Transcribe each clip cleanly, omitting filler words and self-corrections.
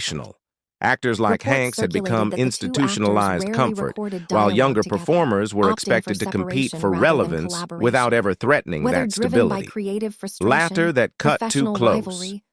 relational. Actors like Reports Hanks had circulated become that the two institutionalized actors rarely comfort, recorded while dialogue younger together, performers were opting expected for to compete separation for rather than relevance collaboration. without ever threatening Whether that driven by stability. creative frustration, Laughter that cut too professional close. rivalry,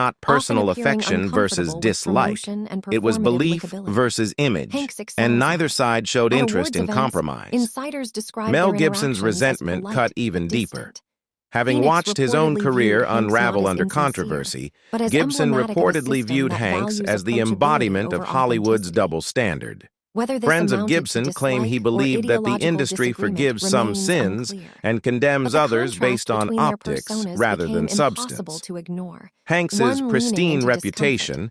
not often personal appearing affection versus uncomfortable with dislike. promotion and It was performative belief likability. versus image, Hanks and excels neither at. side showed At interest awards in events, compromise. insiders described Mel their Gibson's interactions as resentment polite, cut even deeper. distant. Having Phoenix watched his own reportedly career viewed Hanks not unravel as under insincere, controversy, but as Gibson emblematic of a reportedly system viewed that Hanks values as the approachability embodiment over of Hollywood's authenticity. double standard. Whether this Friends of amounted to Gibson claim he dislike or believed that the ideological industry disagreement forgives some remains sins unclear. and But condemns the others contrast based on between their optics personas rather became than impossible substance. to ignore. Hanks's One leaning pristine into discomfort, reputation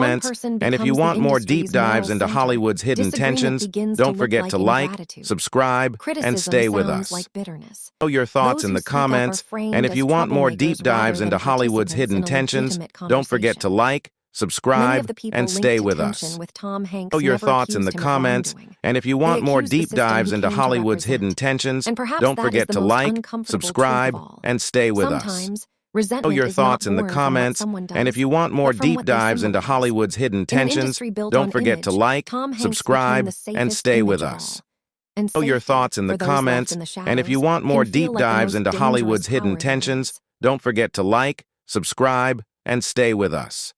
comments. person And if you becomes the want more deep industry's moral dives into center, Hollywood's hidden disagreement tensions, begins to don't look forget like to like, ingratitude. subscribe, Criticism and stay with sounds us. like bitterness. Know your thoughts Those in who the speak up are comments. framed And if as you want more troublemakers deep dives rather into than Hollywood's participants hidden in a tensions, legitimate don't forget to conversation. like, Many subscribe, of the people and linked stay to with tension us. with Tom Hanks Know your never thoughts in accused the him of comments. wrongdoing. And if you They want more accused the deep system dives he into came to Hollywood's hidden represent. tensions, And perhaps don't that is forget the to most like, uncomfortable truth of subscribe, all. and stay with us. Sometimes, Know resentment your is not thoughts in the born from what comments. someone And if does, you want more but from deep what they dives into symbolize. Hollywood's hidden In an tensions, industry built don't on forget to image, like, Tom Hanks became subscribe, the and safest stay with image of us. all. and Know your safety thoughts in the for those left comments, in the and if you shadows want more can feel deep like the dives most into dangerous Hollywood's power hidden there tensions, is. don't forget to like, subscribe, and stay with us.